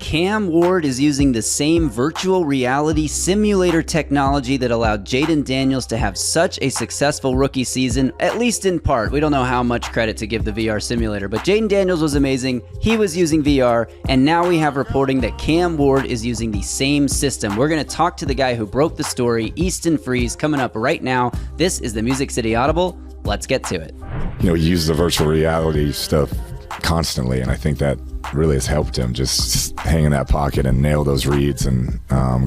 Cam Ward is using the same virtual reality simulator technology that allowed Jayden Daniels to have such a successful rookie season, at least in part. We don't know how much credit to give the VR simulator, but Jayden Daniels was amazing. He was using VR, and now we have reporting that Cam Ward is using the same system. We're going to talk to the guy who broke the story, Easton Freeze, coming up right now. This is the Music City Audible. Let's get to it. He uses the virtual reality stuff constantly, and I think that really has helped him just hang in that pocket and nail those reads and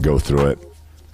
go through it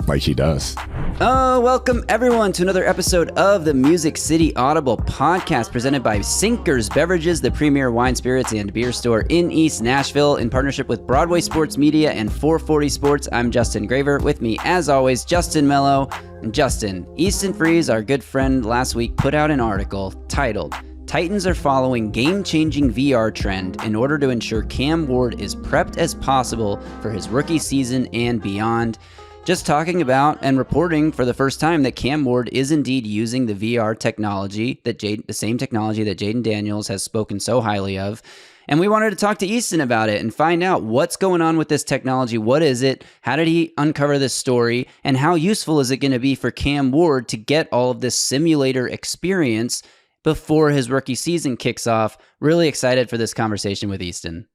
like he does. Welcome everyone to another episode of the Music City Audible podcast presented by Sinkers Beverages, the premier wine, spirits, and beer store in East Nashville in partnership with Broadway Sports Media and 440 Sports. I'm Justin Graver. With me, as always, Justin Melo. And Justin, Easton Freeze, our good friend last week, put out an article titled Titans are following game-changing VR trend in order to ensure Cam Ward is prepped as possible for his rookie season and beyond. Just talking about and reporting for the first time that Cam Ward is indeed using the VR technology, the same technology that Jayden Daniels has spoken so highly of. And we wanted to talk to Easton about it and find out what's going on with this technology. What is it? How did he uncover this story? And how useful is it going to be for Cam Ward to get all of this simulator experience before his rookie season kicks off? Really excited for this conversation with Easton.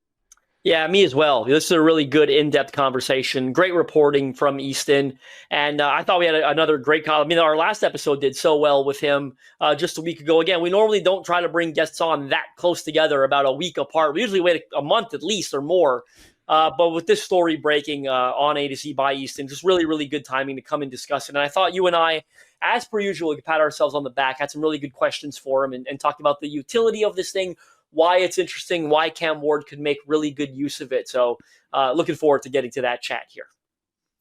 Yeah, me as well. This is a really good in-depth conversation. Great reporting from Easton. And I thought we had another great call. I mean, our last episode did so well with him just a week ago. Again, we normally don't try to bring guests on that close together, about a week apart. We usually wait a month at least or more. But with this story breaking on A to Z by Easton, just really, really good timing to come and discuss it. And I thought you and I, as per usual, we could pat ourselves on the back, had some really good questions for him and talked about the utility of this thing, why it's interesting, why Cam Ward could make really good use of it. So looking forward to getting to that chat here.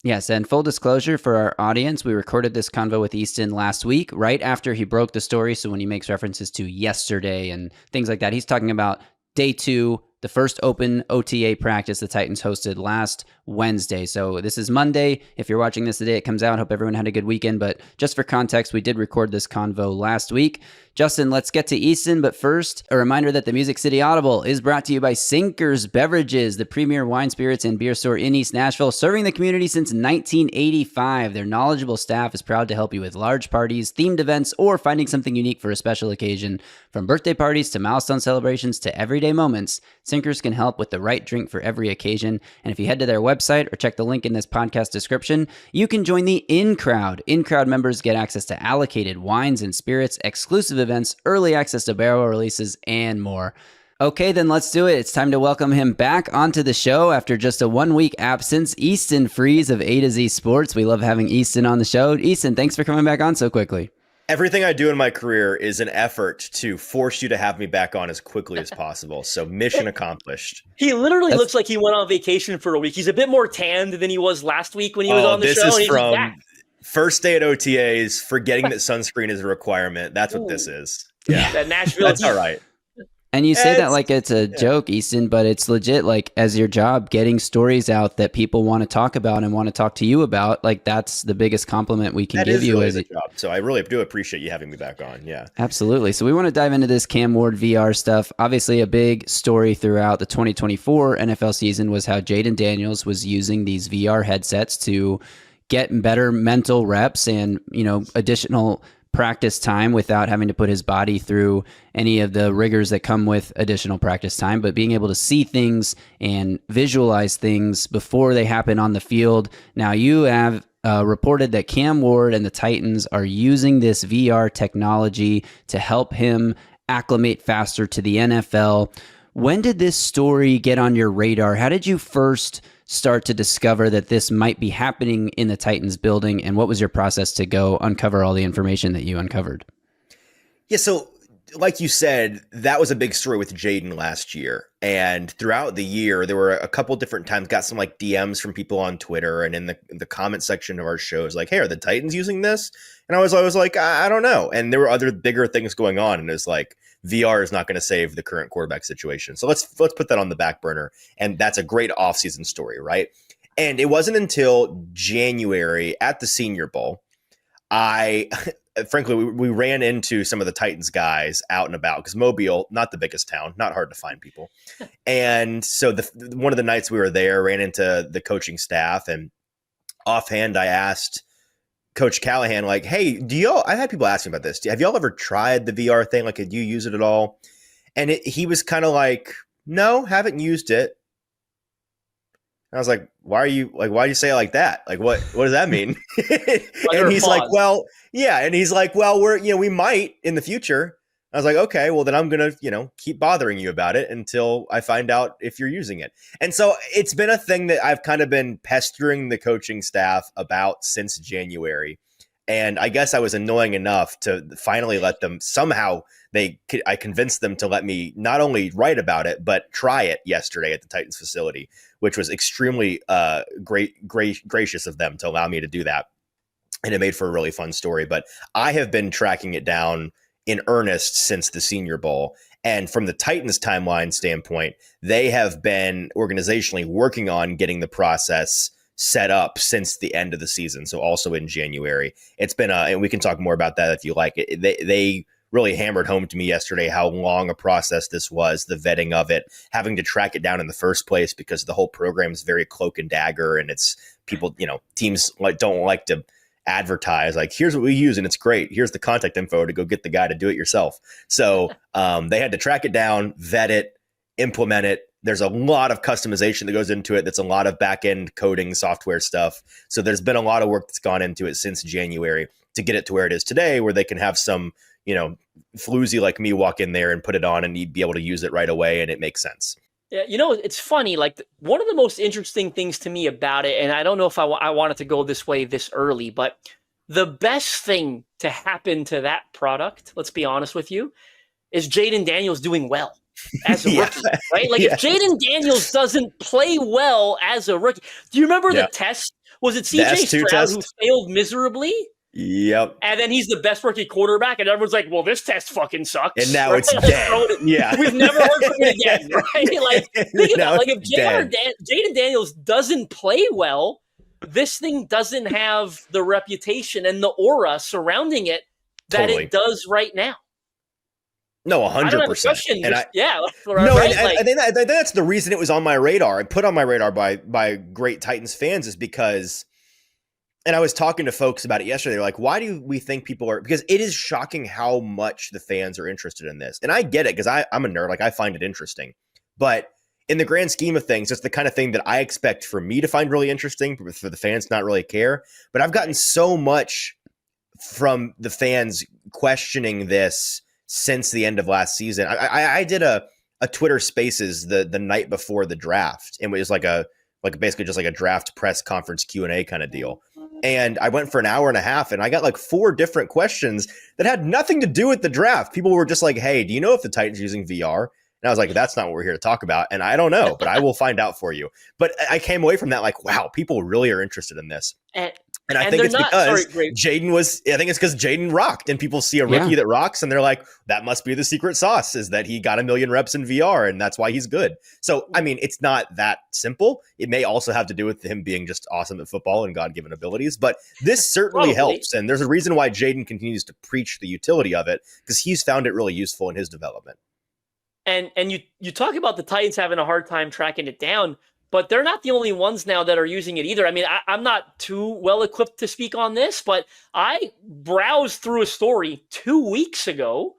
Yes, and full disclosure for our audience, we recorded this convo with Easton last week, right after he broke the story. So when he makes references to yesterday and things like that, he's talking about day 2, the first open OTA practice the Titans hosted last Wednesday. So this is Monday. If you're watching this the day it comes out, hope everyone had a good weekend. But just for context, we did record this convo last week. Justin, let's get to Easton. But first, a reminder that the Music City Audible is brought to you by Sinkers Beverages, the premier wine, spirits, and beer store in East Nashville, serving the community since 1985. Their knowledgeable staff is proud to help you with large parties, themed events, or finding something unique for a special occasion. From birthday parties to milestone celebrations to everyday moments, Sinkers can help with the right drink for every occasion. And if you head to their website or check the link in this podcast description, you can join the In-Crowd. In-Crowd members get access to allocated wines and spirits, exclusive events, early access to barrel releases, and more. Okay, then let's do it. It's time to welcome him back onto the show after just a 1-week absence. Easton Freeze of A to Z Sports. We love having Easton on the show. Easton, thanks for coming back on so quickly. Everything I do in my career is an effort to force you to have me back on as quickly as possible. So mission accomplished. He literally looks like he went on vacation for a week. He's a bit more tanned than he was last week when he was on the show. This is from first day at OTAs, forgetting that sunscreen is a requirement. That's what this is. Yeah, that Nashville. That's all right. And you say that like it's a joke, Easton, but it's legit, like as your job, getting stories out that people want to talk about and want to talk to you about. Like that's the biggest compliment we can give you really as a job. So I really do appreciate you having me back on. Yeah, absolutely. So we want to dive into this Cam Ward VR stuff. Obviously, a big story throughout the 2024 NFL season was how Jayden Daniels was using these VR headsets to get better mental reps and, additional practice time without having to put his body through any of the rigors that come with additional practice time, but being able to see things and visualize things before they happen on the field. Now you have reported that Cam Ward and the Titans are using this VR technology to help him acclimate faster to the NFL. When did this story get on your radar? How did you first start to discover that this might be happening in the Titans building? And what was your process to go uncover all the information that you uncovered? Yeah, so like you said, that was a big story with Jayden last year. And throughout the year, there were a couple different times, got some like DMs from people on Twitter and in the comment section of our shows, like, hey, are the Titans using this? And I was like, I don't know. And there were other bigger things going on. And it was like, VR is not going to save the current quarterback situation. So let's put that on the back burner. And that's a great offseason story, right? And it wasn't until January at the Senior Bowl, I frankly, we ran into some of the Titans guys out and about because Mobile, not the biggest town, not hard to find people. And so one of the nights we were there, ran into the coaching staff, and offhand, I asked Coach Callahan, like, hey, I've had people ask me about this. Have y'all ever tried the VR thing? Like, did you use it at all? And he was kind of like, no, haven't used it. And I was like, why'd you say it like that? Like, what does that mean? And he's like, well, yeah. And he's like, well, we might in the future. I was like, okay, well then I'm going to, keep bothering you about it until I find out if you're using it. And so it's been a thing that I've kind of been pestering the coaching staff about since January. And I guess I was annoying enough to finally let them somehow I convinced them to let me not only write about it, but try it yesterday at the Titans facility, which was extremely gracious of them to allow me to do that. And it made for a really fun story. But I have been tracking it down in earnest since the Senior Bowl. And from the Titans timeline standpoint, they have been organizationally working on getting the process set up since the end of the season. So also in January, it's been and we can talk more about that if you like it. They really hammered home to me yesterday how long a process this was, the vetting of it, having to track it down in the first place because the whole program is very cloak and dagger, and it's people, teams don't like to advertise like, here's what we use and it's great, here's the contact info to go get the guy to do it yourself. So they had to track it down, vet it, implement it. There's a lot of customization that goes into it. That's a lot of back-end coding software stuff. So there's been a lot of work that's gone into it since January to get it to where it is today, where they can have some floozy like me walk in there and put it on and you'd be able to use it right away, and it makes sense. Yeah, it's funny. Like, one of the most interesting things to me about it, and I don't know if I wanted to go this way this early, but the best thing to happen to that product, let's be honest with you, is Jayden Daniels doing well as a rookie, right? Like, if Jayden Daniels doesn't play well as a rookie, do you remember the test? Was it CJ Stroud who failed miserably? Yep. And then he's the best rookie quarterback, and everyone's like, well, this test fucking sucks. And now it's dead. Yeah. We've never heard from it again, right? Like, think about it. Like, if Jayden Daniels doesn't play well, this thing doesn't have the reputation and the aura surrounding it that it does right now. No, 100%. I think that's the reason it was on my radar and put on my radar by great Titans fans, is because, and I was talking to folks about it yesterday. They're like, why do we think people are, because it is shocking how much the fans are interested in this. And I get it, because I'm a nerd. Like, I find it interesting. But in the grand scheme of things, it's the kind of thing that I expect for me to find really interesting, for the fans to not really care. But I've gotten so much from the fans questioning this since the end of last season. I did a Twitter Spaces the night before the draft, and it was basically just like a draft press conference Q&A kind of deal. And I went for an hour and a half, and I got like 4 different questions that had nothing to do with the draft. People were just like, hey, do you know if the Titans are using VR? And I was like, that's not what we're here to talk about. And I don't know, but I will find out for you. But I came away from that like, wow, people really are interested in this. And I think it's because Jayden rocked, and people see a rookie that rocks, and they're like, that must be the secret sauce, is that he got 1 million reps in VR, and that's why he's good. So, I mean, it's not that simple. It may also have to do with him being just awesome at football and God-given abilities, but this certainly helps. And there's a reason why Jayden continues to preach the utility of it, because he's found it really useful in his development. And you talk about the Titans having a hard time tracking it down, but they're not the only ones now that are using it either. I mean, I'm not too well equipped to speak on this, but I browsed through a story 2 weeks ago.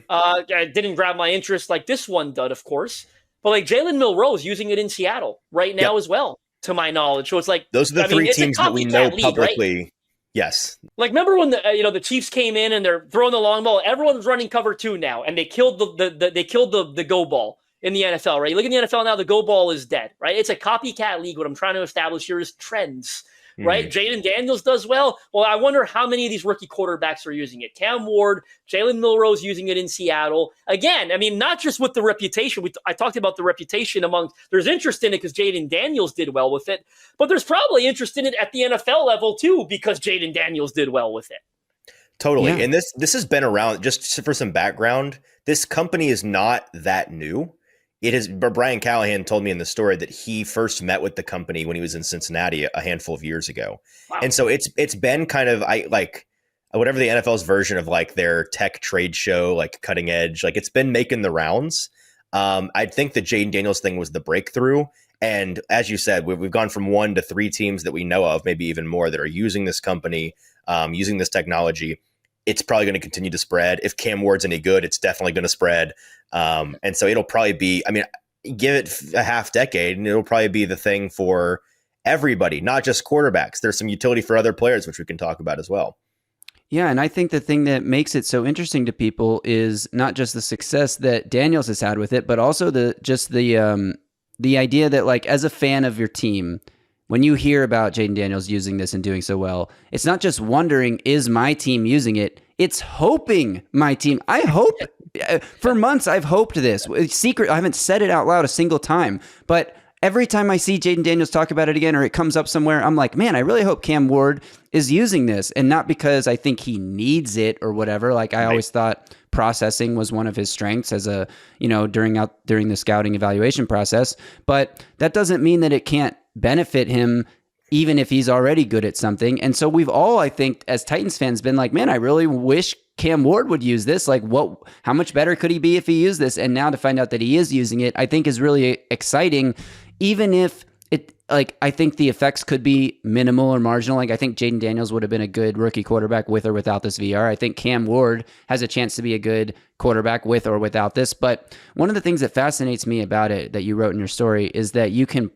I didn't grab my interest like this one did, of course. But like Jalen Milroe is using it in Seattle right now as well, to my knowledge. So it's like, those are the three teams that we know publicly. Right? Yes. Like, remember when the Chiefs came in and they're throwing the long ball? Everyone's running cover 2 now, and they killed the go ball in the NFL, right? You look at the NFL now, the go ball is dead, right? It's a copycat league. What I'm trying to establish here is trends, right? Jayden Daniels does well. Well, I wonder how many of these rookie quarterbacks are using it. Cam Ward, Jalen Milroe's using it in Seattle. Again, I mean, not just with the reputation. I talked about the reputation there's interest in it because Jayden Daniels did well with it, but there's probably interest in it at the NFL level too, because Jayden Daniels did well with it. Totally. Yeah. And this has been around, just for some background, this company is not that new. Brian Callahan told me in the story that he first met with the company when he was in Cincinnati a handful of years ago. Wow. And so it's been kind of, whatever the NFL's version of like their tech trade show, like cutting edge, like it's been making the rounds. I think the Jayden Daniels thing was the breakthrough. And as you said, we've gone from 1 to 3 teams that we know of, maybe even more, that are using this company, using this technology. It's probably going to continue to spread. If Cam Ward's any good, it's definitely going to spread. And so it'll probably be, I mean, give it a half decade and it'll probably be the thing for everybody, not just quarterbacks. There's some utility for other players, which we can talk about as well. Yeah, and I think the thing that makes it so interesting to people is not just the success that Daniels has had with it, but also the idea that, like, as a fan of your team, when you hear about Jayden Daniels using this and doing so well, it's not just wondering, is my team using it? It's hoping my team. I hope. For months, I've hoped this. Secret. I haven't said it out loud a single time, but every time I see Jayden Daniels talk about it again, or it comes up somewhere, I'm like, man, I really hope Cam Ward is using this, and not because I think he needs it or whatever. Like, I always thought processing was one of his strengths as a, during the scouting evaluation process, but that doesn't mean that it can't benefit him even if he's already good at something. And so we've all, I think, as Titans fans, been like, man, I really wish Cam Ward would use this. Like, how much better could he be if he used this? And now to find out that he is using it, I think is really exciting, even if I think the effects could be minimal or marginal. Like, I think Jayden Daniels would have been a good rookie quarterback with or without this VR. I think Cam Ward has a chance to be a good quarterback with or without this. But one of the things that fascinates me about it that you wrote in your story is that you can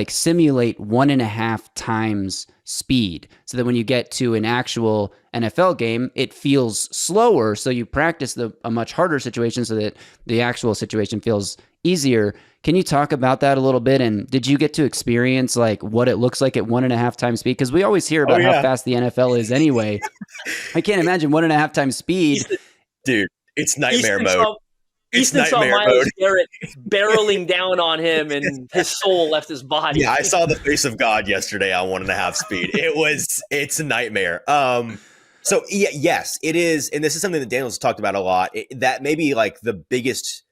simulate 1.5 times speed, so that when you get to an actual NFL game, it feels slower. So you practice a much harder situation so that the actual situation feels easier. Can you talk about that a little bit? And did you get to experience like what it looks like at 1.5 times speed? Because we always hear about how fast the NFL is anyway. I can't imagine 1.5 times speed. Dude, it's nightmare mode. Easton saw Miles Garrett barreling down on him, and his soul left his body. Yeah, I saw the face of God yesterday on 1.5 speed. It's a nightmare. So yes, it is, and this is something that Daniel's talked about a lot. That may be like the biggest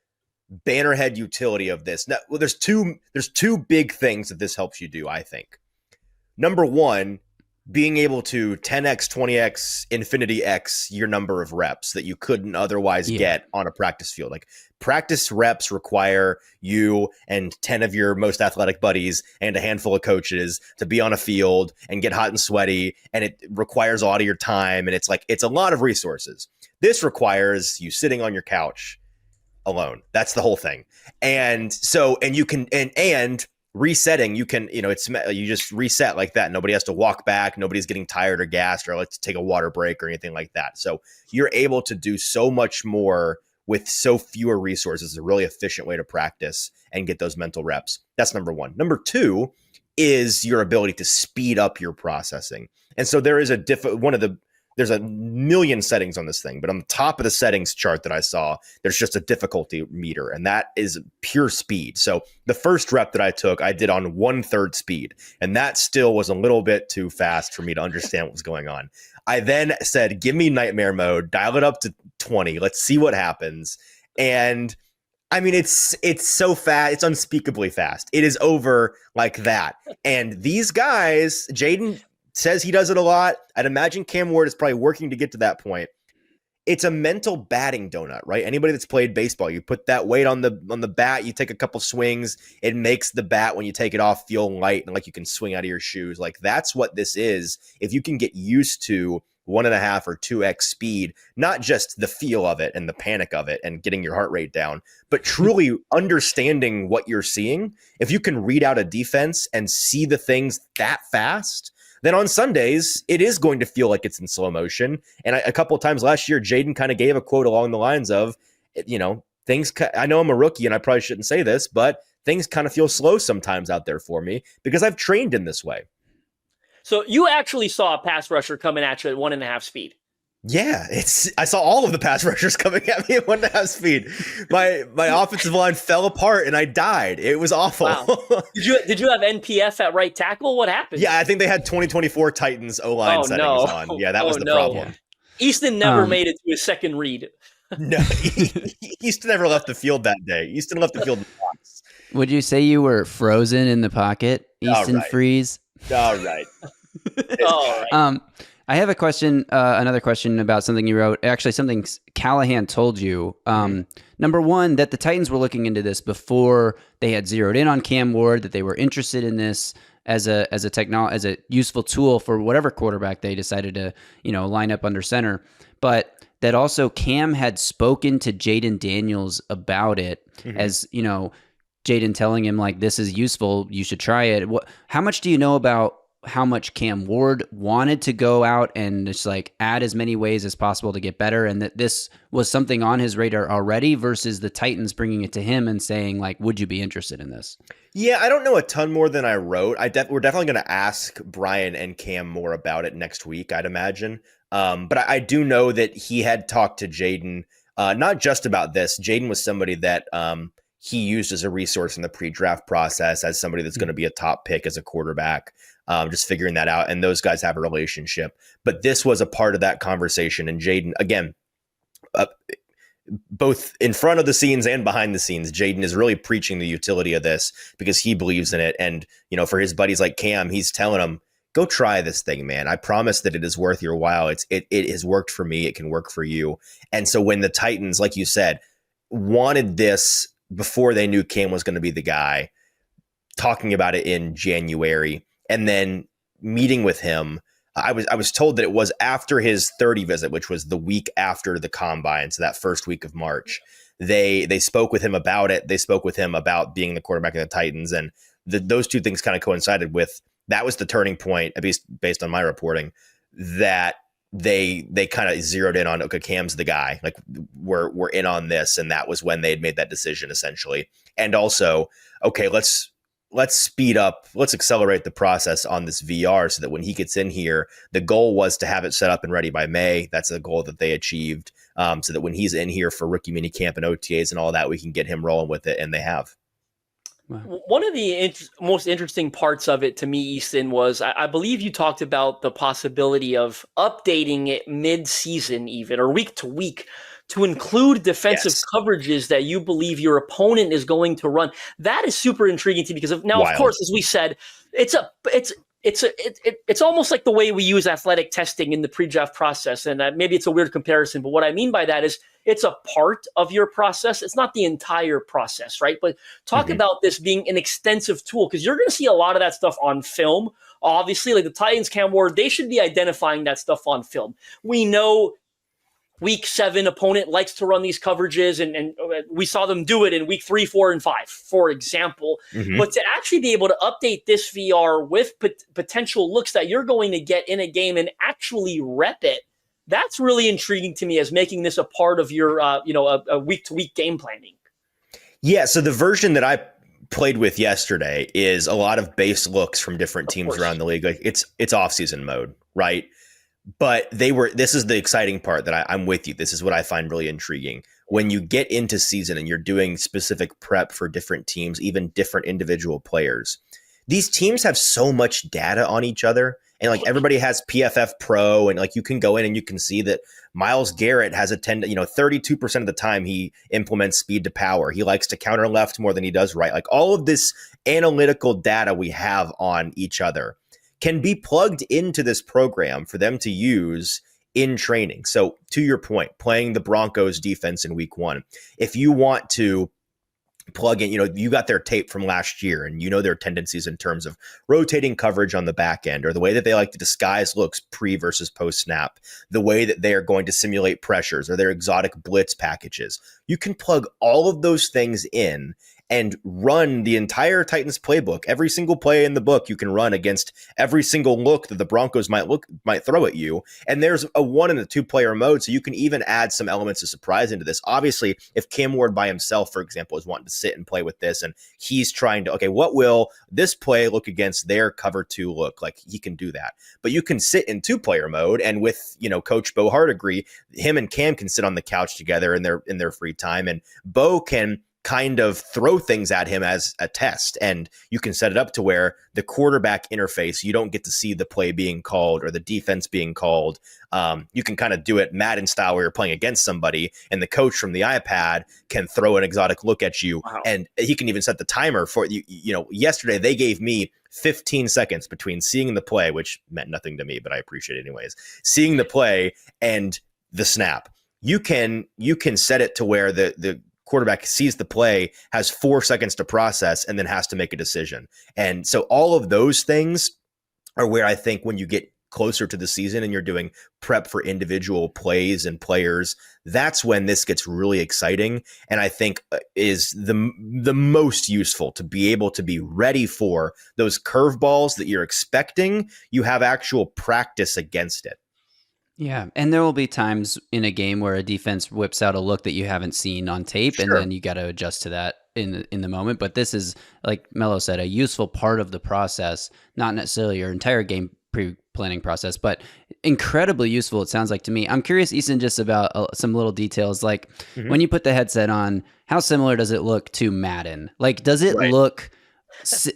bannerhead utility of this. Now, well, there's two big things that this helps you do, I think. Number one, being able to 10x, 20x, infinity x your number of reps that you couldn't otherwise get on a practice field. Like, practice reps require you and 10 of your most athletic buddies and a handful of coaches to be on a field and get hot and sweaty, and it requires a lot of your time, and it's a lot of resources. This requires you sitting on your couch alone. That's the whole thing. And so, and you can, and resetting, you can, you just reset like that. Nobody has to walk back. Nobody's getting tired or gassed or let's take a water break or anything like that. So you're able to do so much more with so fewer resources. It's a really efficient way to practice and get those mental reps. That's number one. Number two is your ability to speed up your processing. And so there is there's a million settings on this thing, but on the top of the settings chart that I saw, there's just a difficulty meter, and that is pure speed. So the first rep that I took, I did on 1/3 speed, and that still was a little bit too fast for me to understand what was going on. I then said, give me nightmare mode, dial it up to 20. Let's see what happens. And I mean, it's so fast. It's unspeakably fast. It is over like that. And these guys, Jayden says he does it a lot. I'd imagine Cam Ward is probably working to get to that point. It's a mental batting donut, right? Anybody that's played baseball, you put that weight on the bat, you take a couple swings, it makes the bat, when you take it off, feel light and like you can swing out of your shoes. Like, that's what this is. If you can get used to 1.5 or 2x speed, not just the feel of it and the panic of it and getting your heart rate down, but truly understanding what you're seeing. If you can read out a defense and see the things that fast, then on Sundays, it is going to feel like it's in slow motion. And a couple of times last year, Jayden kind of gave a quote along the lines of, things, I know I'm a rookie and I probably shouldn't say this, but things kind of feel slow sometimes out there for me because I've trained in this way. So you actually saw a pass rusher coming at you at 1.5 speed. Yeah, I saw all of the pass rushers coming at me at 1.5 speed. My offensive line fell apart and I died. It was awful. Wow. Did you have NPF at right tackle? What happened? Yeah, I think they had 2024 Titans O-line settings on. Yeah, that was the problem. Easton never made it to his second read. No, Easton never left the field that day. Easton left the field in the box. Would you say you were frozen in the pocket, Easton Freeze? All right. All right. I have a question, another question about something you wrote. Actually, something Callahan told you. Number one, that the Titans were looking into this before they had zeroed in on Cam Ward, that they were interested in this as a useful tool for whatever quarterback they decided to, line up under center. But that also Cam had spoken to Jayden Daniels about it, as, Jayden telling him, like, this is useful, you should try it. How much do you know about how much Cam Ward wanted to go out and just like add as many ways as possible to get better, and that this was something on his radar already versus the Titans bringing it to him and saying, like, would you be interested in this? Yeah, I don't know a ton more than I wrote. We're definitely going to ask Brian and Cam more about it next week, I'd imagine. But I do know that he had talked to Jayden, not just about this. Jayden was somebody that he used as a resource in the pre-draft process as somebody that's going to be a top pick as a quarterback. Just figuring that out. And those guys have a relationship. But this was a part of that conversation. And Jayden, again, both in front of the scenes and behind the scenes, Jayden is really preaching the utility of this because he believes in it. And, for his buddies like Cam, he's telling them, go try this thing, man. I promise that it is worth your while. It has worked for me. It can work for you. And so when the Titans, like you said, wanted this before they knew Cam was going to be the guy, talking about it in January, and then meeting with him, I was told that it was after his 30 visit, which was the week after the combine, so that first week of March. They spoke with him about it. They spoke with him about being the quarterback of the Titans, and those two things kind of coincided with, that was the turning point, at least based on my reporting, that they kind of zeroed in on, okay, Cam's the guy. Like, we're in on this, and that was when they had made that decision, essentially. And also, okay, let's speed up, let's accelerate the process on this VR so that when he gets in here, the goal was to have it set up and ready by May. That's the goal that they achieved, so that when he's in here for rookie mini camp and OTAs and all that, we can get him rolling with it, and they have. Wow. One of the most interesting parts of it to me, Easton, was I believe you talked about the possibility of updating it mid-season even, or week to week, to include defensive coverages that you believe your opponent is going to run. That is super intriguing to me because of course, as we said, it's almost like the way we use athletic testing in the pre-draft process. And maybe it's a weird comparison, but what I mean by that is it's a part of your process. It's not the entire process, right? But talk about this being an extensive tool, because you're going to see a lot of that stuff on film. Obviously, like the Titans, Cam Ward, they should be identifying that stuff on film. We know Week 7 opponent likes to run these coverages, and we saw them do it in week 3, 4, and 5, for example. But to actually be able to update this VR with potential looks that you're going to get in a game and actually rep it, that's really intriguing to me as making this a part of your, a week-to-week game planning. Yeah, so the version that I played with yesterday is a lot of base looks from different teams around the league. Like it's off-season mode, right? But this is the exciting part that I'm with you. This is what I find really intriguing. When you get into season and you're doing specific prep for different teams, even different individual players, these teams have so much data on each other. And like everybody has PFF Pro, and like you can go in and you can see that Myles Garrett has 32% of the time he implements speed to power. He likes to counter left more than he does right. Like all of this analytical data we have on each other can be plugged into this program for them to use in training. So to your point, playing the Broncos defense in week 1, if you want to plug in, you got their tape from last year and their tendencies in terms of rotating coverage on the back end, or the way that they like to disguise looks pre versus post snap, the way that they are going to simulate pressures or their exotic blitz packages. You can plug all of those things in and run the entire Titans playbook. Every single play in the book you can run against every single look that the Broncos might throw at you. And there's a 1 and a 2 player mode, so you can even add some elements of surprise into this. Obviously, if Cam Ward by himself, for example, is wanting to sit and play with this, and he's trying to, okay, what will this play look against their cover 2 look like? He can do that. But you can sit in 2-player mode, and with Coach Bo Hardigree, him and Cam can sit on the couch together in their free time, and Bo can kind of throw things at him as a test, and you can set it up to where the quarterback interface, you don't get to see the play being called or the defense being called. You can kind of do it Madden style where you're playing against somebody, and the coach from the iPad can throw an exotic look at you. Wow. And he can even set the timer for you. Yesterday they gave me 15 seconds between seeing the play, which meant nothing to me, but I appreciate it anyways, seeing the play and the snap. You can set it to where the quarterback sees the play, has 4 seconds to process, and then has to make a decision. And so all of those things are where I think when you get closer to the season and you're doing prep for individual plays and players, that's when this gets really exciting. And I think is the most useful to be able to be ready for those curveballs that you're expecting. You have actual practice against it. Yeah, and there will be times in a game where a defense whips out a look that you haven't seen on tape, and then you got to adjust to that in the moment. But this is, like Melo said, a useful part of the process, not necessarily your entire game pre-planning process, but incredibly useful, it sounds like to me. I'm curious, Easton, just about some little details. Like when you put the headset on, how similar does it look to Madden? Like, does it look...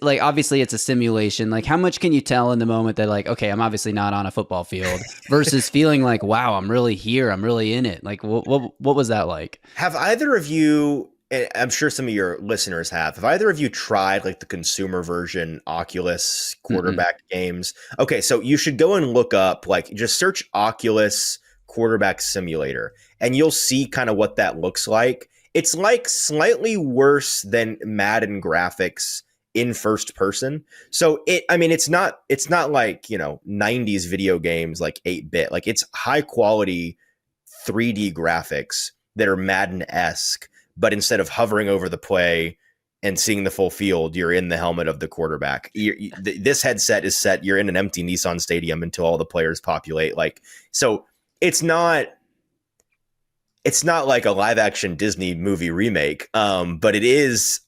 like, obviously it's a simulation. Like, how much can you tell in the moment that, like, okay, I'm obviously not on a football field versus feeling like, wow, I'm really here, I'm really in it? Like, what was that like? Have either of you, and I'm sure some of your listeners have either of you tried like the consumer version Oculus quarterback games? Okay, so you should go and look up, like, just search Oculus quarterback simulator, and you'll see kind of what that looks like. It's like slightly worse than Madden graphics in first person. So it's not like, 90s video games like 8-bit. Like, it's high quality 3D graphics that are Madden-esque, but instead of hovering over the play and seeing the full field, you're in the helmet of the quarterback. This headset is set, you're in an empty Nissan Stadium until all the players populate. Like, so it's not like a live action Disney movie remake, but it is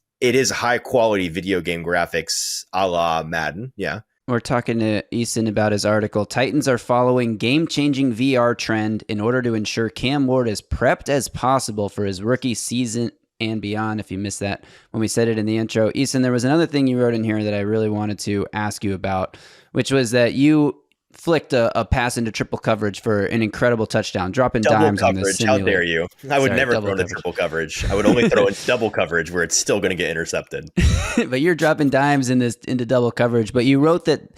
high quality video game graphics a la Madden. Yeah. We're talking to Easton about his article. Titans are following game-changing VR trend in order to ensure Cam Ward is prepped as possible for his rookie season and beyond. If you missed that when we said it in the intro. Easton, there was another thing you wrote in here that I really wanted to ask you about, which was that you flicked a pass into triple coverage for an incredible touchdown, dropping double dimes coverage. on the simulator. How dare you? I would never throw into triple coverage. I would only throw in double coverage where it's still going to get intercepted. But you're dropping dimes into double coverage. But you wrote that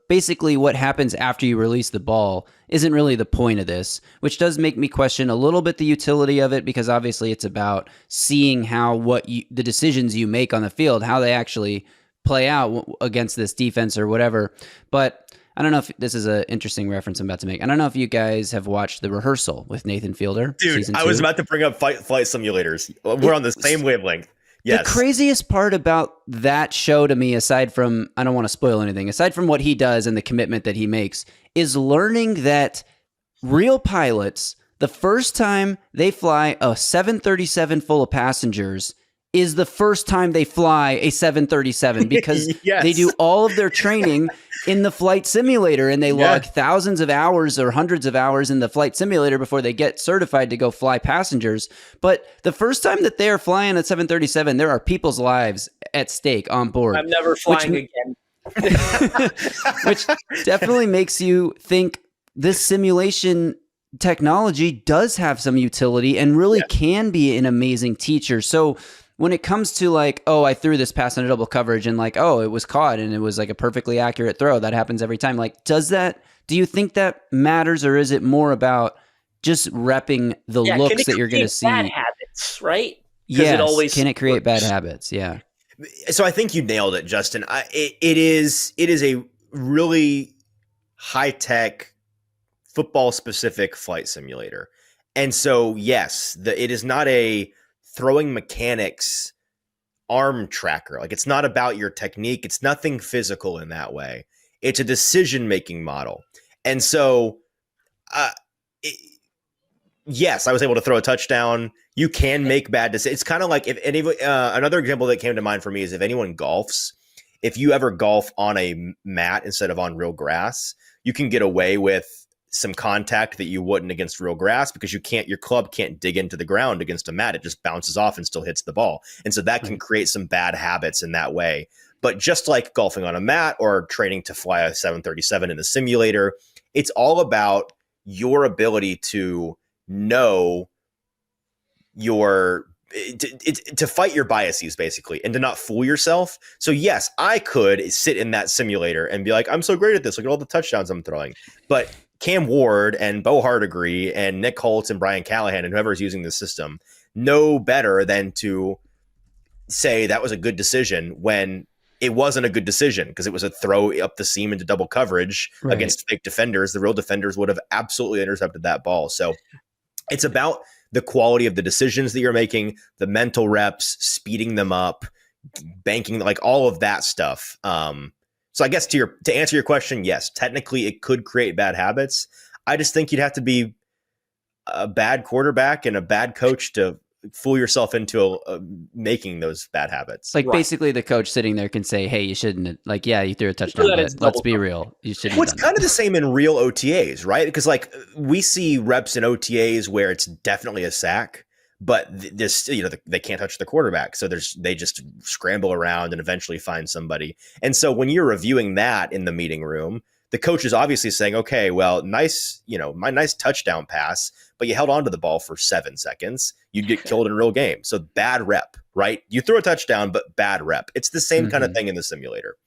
basically what happens after you release the ball isn't really the point of this, which does make me question a little bit the utility of it, because obviously it's about seeing how the decisions you make on the field, how they actually play out against this defense or whatever. But I don't know if this is an interesting reference I'm about to make. I don't know if you guys have watched The Rehearsal with Nathan Fielder. Dude, I was about to bring up flight simulators. We're on the same wavelength. Yes. The craziest part about that show to me, aside from, I don't want to spoil anything, aside from what he does and the commitment that he makes, is learning that real pilots, the first time they fly a 737 full of passengers is the first time they fly a 737, because they do all of their training in the flight simulator, and they log thousands of hours or hundreds of hours in the flight simulator before they get certified to go fly passengers. But the first time that they are flying a 737, there are people's lives at stake on board. I'm never flying again. Which definitely makes you think this simulation technology does have some utility and really can be an amazing teacher. So when it comes to like, oh, I threw this pass on a double coverage and like, oh, it was caught and it was like a perfectly accurate throw. That happens every time. Like, do you think that matters, or is it more about just repping the looks that you're going to see? Bad habits, right? Yes. Can it create bad habits? Yeah. So I think you nailed it, Justin. It is a really high tech football specific flight simulator. And so, yes, it is not a throwing mechanics arm tracker. Like, it's not about your technique. It's nothing physical in that way. It's a decision-making model. And so, yes, I was able to throw a touchdown. You can make bad decisions. It's kind of like another example that came to mind for me is if anyone golfs, if you ever golf on a mat instead of on real grass, you can get away with some contact that you wouldn't against real grass, because your club can't dig into the ground against a mat. It just bounces off and still hits the ball. And so that can create some bad habits in that way. But just like golfing on a mat or training to fly a 737 in the simulator, it's all about your ability to know to fight your biases basically and to not fool yourself. So yes, I could sit in that simulator and be like, I'm so great at this. Look at all the touchdowns I'm throwing. But Cam Ward and Bo Hardegree and Nick Holtz and Brian Callahan and whoever is using the system know better than to say that was a good decision when it wasn't a good decision, because it was a throw up the seam into double coverage against fake defenders. The real defenders would have absolutely intercepted that ball. So it's about the quality of the decisions that you're making, the mental reps, speeding them up, banking, like all of that stuff. So I guess to answer your question, yes, technically it could create bad habits. I just think you'd have to be a bad quarterback and a bad coach to fool yourself into making those bad habits. Like basically the coach sitting there can say, hey, you shouldn't have, like, yeah, you threw a touchdown, but let's be real. You shouldn't. Well, it's kind of the same in real OTAs, right? Because like we see reps in OTAs where it's definitely a sack, but this, they can't touch the quarterback. So they just scramble around and eventually find somebody. And so when you're reviewing that in the meeting room, the coach is obviously saying, okay, well, nice touchdown pass, but you held on to the ball for 7 seconds. You'd get killed in a real game. So bad rep, right? You throw a touchdown, but bad rep. It's the same kind of thing in the simulator.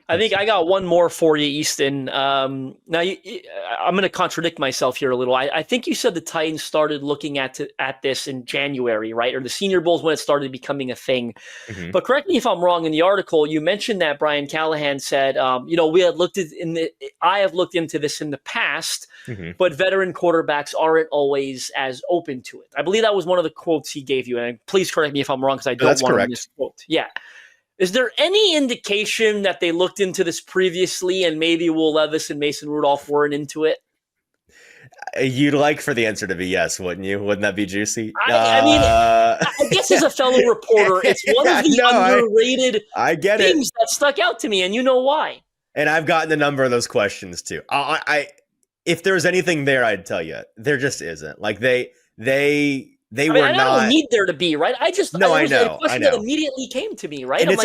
I think I got one more for you, Easton. Now, I'm going to contradict myself here a little. I think you said the Titans started looking at this in January, right? Or the Senior Bowl's when it started becoming a thing. Mm-hmm. But correct me if I'm wrong. In the article, you mentioned that Brian Callahan said, I have looked into this in the past, but veteran quarterbacks aren't always as open to it. I believe that was one of the quotes he gave you. And please correct me if I'm wrong, because I don't want to misquote. Yeah. Is there any indication that they looked into this previously and maybe Will Levis and Mason Rudolph weren't into it? You'd like for the answer to be yes, wouldn't you? Wouldn't that be juicy? I guess as a fellow reporter, it's one of the underrated things that stuck out to me, and you know why. And I've gotten a number of those questions too. If there's anything there, I'd tell you. There just isn't. Like they were not. I don't need there to be, right? I know. A question that immediately came to me, right? And it's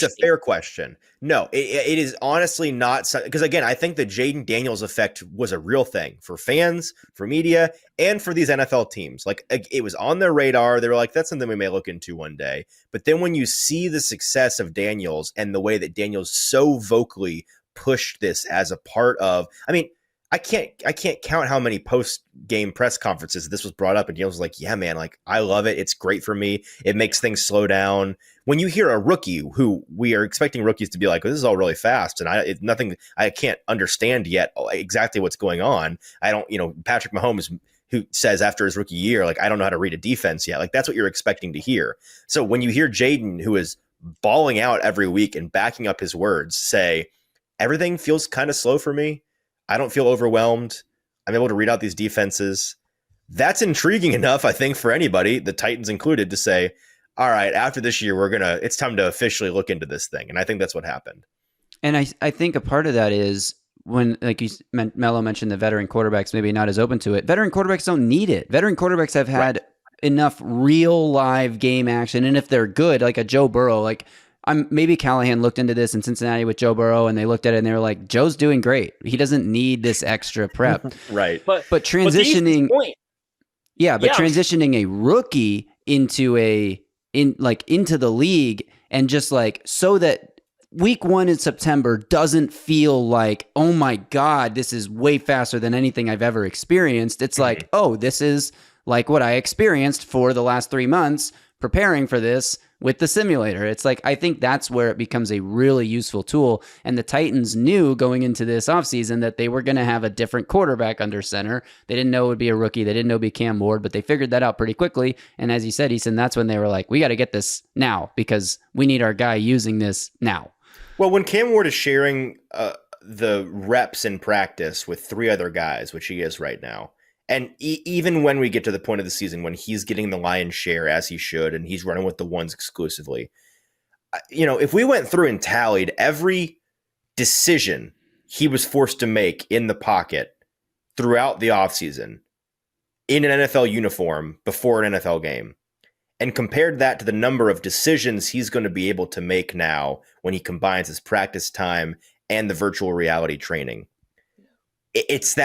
a fair question. No, it is honestly not, because again, I think the Jayden Daniels effect was a real thing for fans, for media, and for these NFL teams. Like it was on their radar. They were like, that's something we may look into one day. But then when you see the success of Daniels and the way that Daniels so vocally pushed this as a part of, I can't count how many post-game press conferences this was brought up, and Daniels was like, yeah, man, like, I love it. It's great for me. It makes things slow down. When you hear a rookie who we are expecting rookies to be like, well, this is all really fast, and I can't understand yet exactly what's going on. Patrick Mahomes, who says after his rookie year, like, I don't know how to read a defense yet. Like, that's what you're expecting to hear. So when you hear Jayden, who is bawling out every week and backing up his words, say, everything feels kind of slow for me. I don't feel overwhelmed. I'm able to read out these defenses. That's intriguing enough, I think, for anybody, the Titans included, to say, all right, after this year, it's time to officially look into this thing. And I think that's what happened. And I think a part of that is when, like Melo mentioned, the veteran quarterbacks maybe not as open to it. Veteran quarterbacks don't need it. Veteran quarterbacks have had enough real live game action. And if they're good, like a Joe Burrow, maybe Callahan looked into this in Cincinnati with Joe Burrow, and they looked at it and they were like, Joe's doing great. He doesn't need this extra prep. Right. But transitioning, transitioning a rookie into the league, and just like, so that week 1 in September doesn't feel like, oh my God, this is way faster than anything I've ever experienced. It's like, oh, this is like what I experienced for the last 3 months preparing for this with the simulator. It's like, I think that's where it becomes a really useful tool. And the Titans knew going into this offseason that they were going to have a different quarterback under center. They didn't know it would be a rookie. They didn't know it would be Cam Ward, but they figured that out pretty quickly. And as he said, Easton, that's when they were like, we got to get this now, because we need our guy using this now. Well, when Cam Ward is sharing the reps in practice with 3 other guys, which he is right now, and even when we get to the point of the season when he's getting the lion's share, as he should, and he's running with the ones exclusively, if we went through and tallied every decision he was forced to make in the pocket throughout the offseason in an NFL uniform before an NFL game, and compared that to the number of decisions he's going to be able to make now when he combines his practice time and the virtual reality training, it's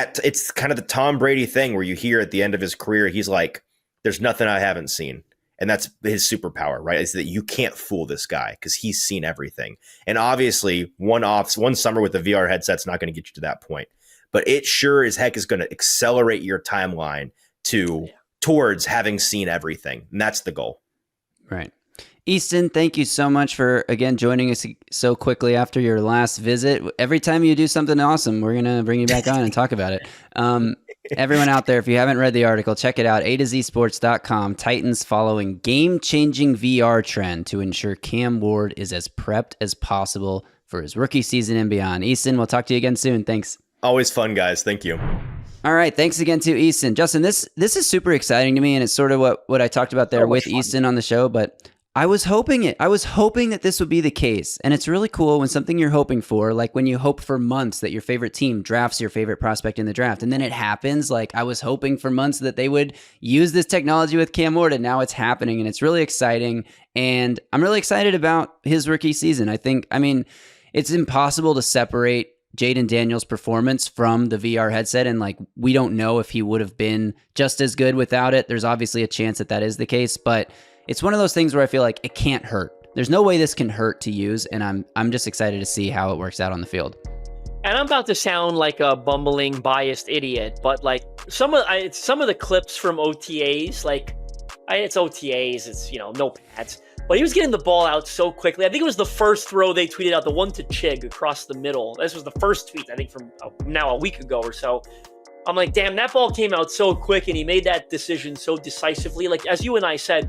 kind of the Tom Brady thing where you hear at the end of his career, he's like, there's nothing I haven't seen. And that's his superpower, right? Is that you can't fool this guy because he's seen everything. And obviously, one summer with the VR headset's not going to get you to that point. But it sure as heck is going to accelerate your timeline towards having seen everything. And that's the goal. Right. Easton, thank you so much for, again, joining us so quickly after your last visit. Every time you do something awesome, we're going to bring you back on and talk about it. Everyone out there, if you haven't read the article, check it out, A2Zsports.com. Titans following game-changing VR trend to ensure Cam Ward is as prepped as possible for his rookie season and beyond. Easton, we'll talk to you again soon. Thanks. Always fun, guys. Thank you. All right. Thanks again to Easton. Justin, this is super exciting to me, and it's sort of what I talked about there with Easton on the show, but I was hoping that this would be the case. And it's really cool when something you're hoping for, like when you hope for months that your favorite team drafts your favorite prospect in the draft, and then it happens. Like I was hoping for months that they would use this technology with Cam Ward, and now it's happening, and it's really exciting. And I'm really excited about his rookie season. I mean, it's impossible to separate Jayden Daniels' performance from the VR headset, and like we don't know if he would have been just as good without it. There's obviously a chance that is the case, but it's one of those things where I feel like it can't hurt. There's no way this can hurt to use, and I'm just excited to see how it works out on the field. And I'm about to sound like a bumbling, biased idiot, but like some of the clips from OTAs, it's OTAs, it's no pads, but he was getting the ball out so quickly. I think it was the first throw they tweeted out, the one to Chig across the middle. This was the first tweet, I think, from now a week ago or so. I'm like, damn, that ball came out so quick, and he made that decision so decisively. Like as you and I said,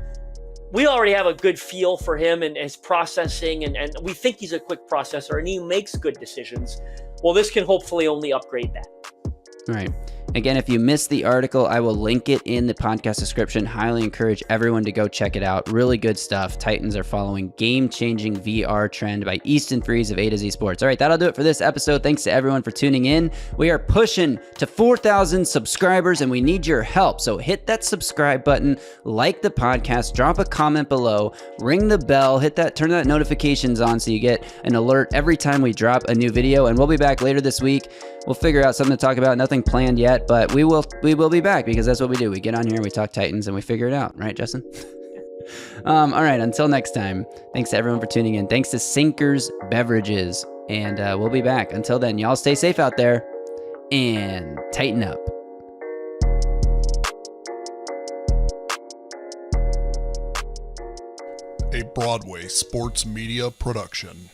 we already have a good feel for him and his processing, and we think he's a quick processor, and he makes good decisions. Well, this can hopefully only upgrade that. All right. Again, if you missed the article, I will link it in the podcast description. Highly encourage everyone to go check it out. Really good stuff. Titans are following game-changing VR trend by Easton Freeze of A2Z Sports. All right, that'll do it for this episode. Thanks to everyone for tuning in. We are pushing to 4,000 subscribers, and we need your help. So hit that subscribe button, like the podcast, drop a comment below, ring the bell, turn that notifications on so you get an alert every time we drop a new video. And we'll be back later this week. We'll figure out something to talk about. Nothing planned yet, but we will be back because that's what we do. We get on here, we talk Titans, and we figure it out. Right, Justin? All right, until next time, thanks to everyone for tuning in. Thanks to Sinkers Beverages, and we'll be back. Until then, y'all stay safe out there and tighten up. A Broadway sports media production.